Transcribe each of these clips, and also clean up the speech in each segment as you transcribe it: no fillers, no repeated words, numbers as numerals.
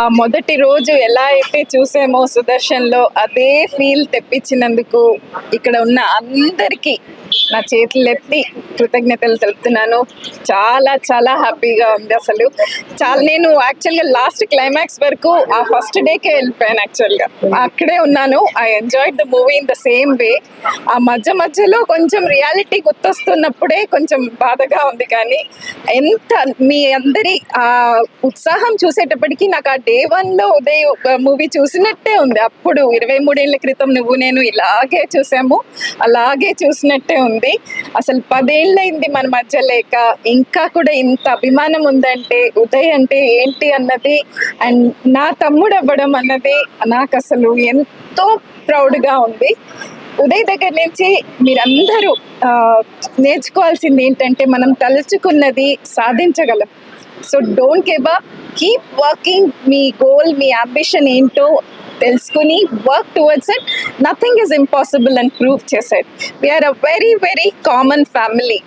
ఆ మొదటి రోజు ఎలా అయితే చూసామో సుదర్శన్లో అదే ఫీల్ తెప్పించినందుకు ఇక్కడ ఉన్న అందరికీ నా చేతులెత్తి కృతజ్ఞతలు తెలుపుతున్నాను. చాలా చాలా హ్యాపీగా ఉంది. అసలు నేను యాక్చువల్గా లాస్ట్ క్లైమాక్స్ వరకు ఆ ఫస్ట్ డేకే వెళ్ళిపోయాను. యాక్చువల్గా అక్కడే ఉన్నాను. I enjoyed the movie in the same way. ఆ మధ్యలో కొంచెం రియాలిటీ గుర్తొస్తున్నప్పుడే కొంచెం బాధగా ఉంది. కానీ ఎంత మీ అందరి ఆ ఉత్సాహం చూసేటప్పటికి నాకు ఆ డే 1లో ఉదయ్ మూవీ చూసినట్టే ఉంది. అప్పుడు 23 ఏళ్ల క్రితం నువ్వు నేను ఇలాగే చూసాము, అలాగే చూసినట్టే ఉంది. అసలు 10 ఏళ్ళైంది మన మధ్య లేక, ఇంకా కూడా ఇంత అభిమానం ఉందంటే ఉదయ్ అంటే ఏంటి అన్నది అండ్ నా తమ్ముడు అవ్వడం అన్నది నాకు అసలు ఎంతో ప్రౌడ్గా ఉంది. ఉదయ్ దగ్గర నుంచి మీరందరూ నేర్చుకోవాల్సింది ఏంటంటే మనం తలుచుకున్నది సాధించగలం. So don't give up, keep working. మీ గోల్, మీ అంబిషన్ ఏంటో తెలుసుకుని work towards it. Nothing is impossible అని ప్రూవ్ చేశాడు. We're a very very common family.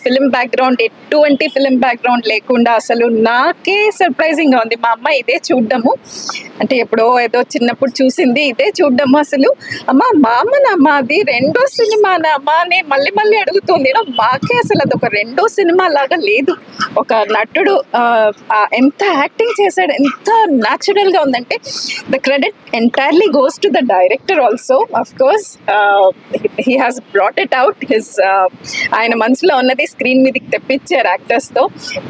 Film background, ఎటువంటి ఫిలిం బ్యాక్గ్రౌండ్ లేకుండా అసలు నాకే సర్ప్రైజింగ్గా ఉంది. మా అమ్మ ఇదే చూడ్డము, అంటే ఎప్పుడో ఏదో చిన్నప్పుడు చూసింది, ఇదే చూడ్డము. అసలు మాది రెండో సినిమానా అమ్మా అని మళ్ళీ అడుగుతుంది. మాకే అసలు అదొక రెండో సినిమా లాగా లేదు. ఒక నటుడు ఎంత యాక్టింగ్ చేశాడు, ఎంత న్యాచురల్గా ఉందంటే the credit entirely goes to the director also. Of course, he has brought it out. ఆయన మనసులో ఉన్నది స్క్రీన్ మీదకి తెప్పించారు యాక్టర్స్తో.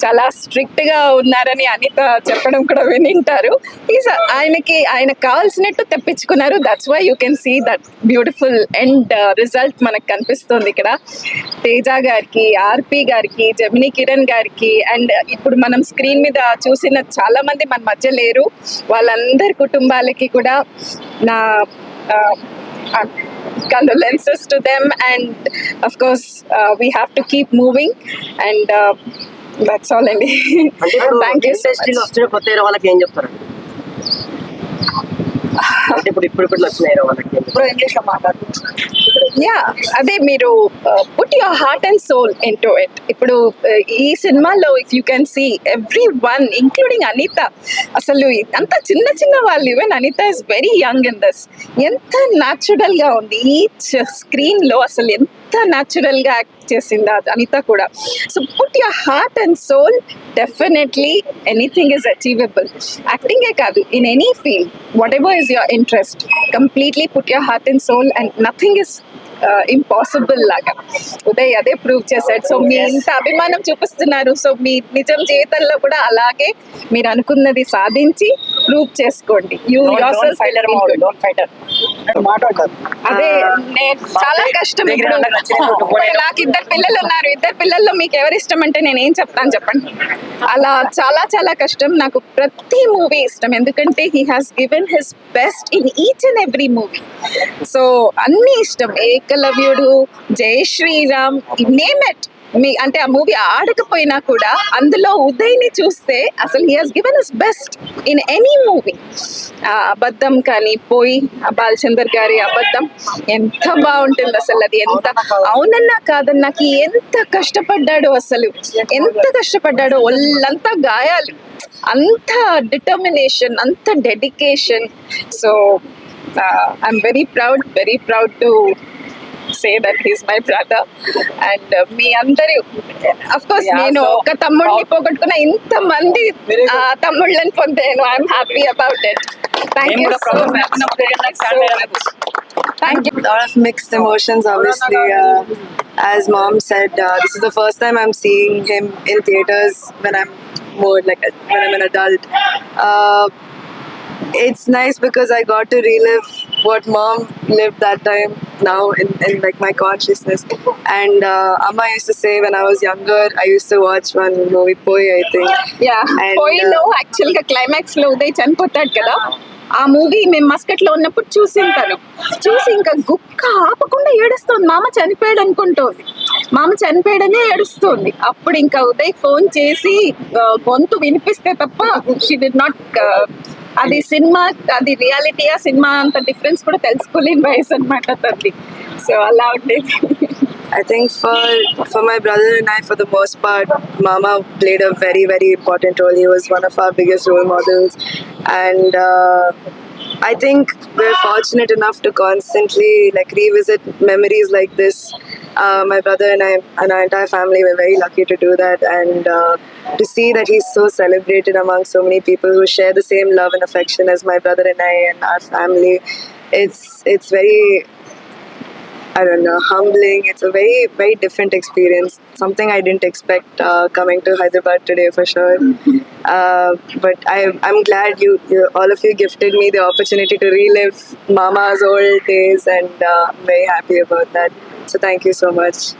చాలా స్ట్రిక్ట్గా ఉన్నారని అనిత చెప్పడం కూడా వినింటారు. ఆయనకు కావాల్సినట్టు తెప్పించుకున్నారు. That's why you can see that beautiful end result మనకు కనిపిస్తుంది ఇక్కడ. తేజ గారికి, ఆర్పి గారికి, జమినీ కిరణ్ గారికి అండ్ ఇప్పుడు మనం స్క్రీన్ మీద చూసిన చాలా మంది మన మధ్య లేరు, వాళ్ళందరి కుటుంబాలకి కూడా నా condolences to them, and of course we have to keep moving and that's all అండి. Thank you so much. వస్తున్న కొత్త హీరో వాళ్ళకి ఏం చెప్తారు? ఇప్పుడు వచ్చిన వాళ్ళకి ఇంగ్లీష్లో మాట్లాడుతున్నారు. అదే మీరు put your heart and soul into it. ఇప్పుడు ఈ సినిమాలో if you can see everyone including Anita, అసలు అంత చిన్న వాళ్ళు, even Anita is very young in this. ఎంత న్యాచురల్గా ఉంది ఈచ్ స్క్రీన్లో, అసలు ఎంత న్యాచురల్గా యాక్ట్ చేసింది అనిత కూడా. So put your heart and soul, definitely anything is achievable. యాక్టింగే కాదు, in any field, whatever is your interest, completely put your heart and soul and nothing is impossible లాగా ఉదయ్ అదే ప్రూవ్ చేశాడు. సో మీ ఇంత అభిమానం చూపిస్తున్నారు. సో మీ నిజం జీవితంలో కూడా అలాగే మీరు అనుకున్నది సాధించి ప్రూవ్ చేసుకోండి. అదే నేను చాలా కష్టం. ఇప్పుడు నాకు 2 పిల్లలు ఉన్నారు. 2 పిల్లల్లో మీకు ఎవరు ఇష్టం అంటే నేను ఏం చెప్తాను చెప్పండి. అలా చాలా చాలా కష్టం. నాకు ప్రతి మూవీ ఇష్టం, ఎందుకంటే he has given his best in each and every movie. So అన్నీ ఇష్టం. ఏకలవ్యుడు, జై శ్రీరామ్, నేమ్ ఇట్. అంటే ఆ మూవీ ఆడకపోయినా కూడా అందులో ఉదయ్ని చూస్తే అసలు he has given his best in any movie. అబద్ధం కానీ పోయి, బాలచందర్ గారి అబద్ధం ఎంత బాగుంటుంది అసలు. అది ఎంత అవునన్నా కాదన్నాకి ఎంత కష్టపడ్డాడో, అసలు ఎంత కష్టపడ్డాడో. ఒళ్ళంతా గాయాలు, అంత డిటర్మినేషన్, అంత dedication. So I'm very proud to say that he's my brother and మీ అందరూ, of course నేను ఒక తమ్ముడిని పోగొట్టుకున్న, ఇంత మంది తమ్ముళ్ళని పొందాను. I'm happy about it. Thank you so much. Thank you. A lot of mixed emotions, obviously. As mom said, this is the first time I'm seeing him in theaters when I'm an adult. It's nice because I got to relive what mom lived that time now in like my consciousness. And Amma used to say when I was younger, I used to watch one movie, Poi, I think. పోయిలో యాక్చువల్గా climax లో ఉదయ్ చనిపోతాడు కదా, ఆ movie మేము మస్కట్లో ఉన్నప్పుడు చూసి ఇంకా గుక్క ఆపకుండా ఏడుస్తుంది. మామ చనిపోయాడు అనుకుంటోంది, మామ చనిపోయాడనే ఏడుస్తుంది. అప్పుడు ఇంకా ఉదయ్ ఫోన్ చేసి గొంతు వినిపిస్తే తప్ప షీ డిడ్ నాట్, అది సినిమా, అది రియాలిటీ, ఆ సినిమా అంత డిఫరెన్స్ కూడా తెలుసుకోలేని వయసు అనమాట తల్లి. సో అలా ఉండేది. I think for my brother and I, for the most part, Mama played a very very important role. He was one of our biggest role models, and I think we're fortunate enough to constantly like revisit memories like this. My brother and I and our entire family were very lucky to do that, and to see that he's so celebrated among so many people who share the same love and affection as my brother and I and our family. It's very, I don't know, humbling. It's a very, very different experience. Something I didn't expect coming to Hyderabad today for sure. But I'm glad you all of you gifted me the opportunity to relive Mama's old days, and I'm very happy about that. So thank you so much.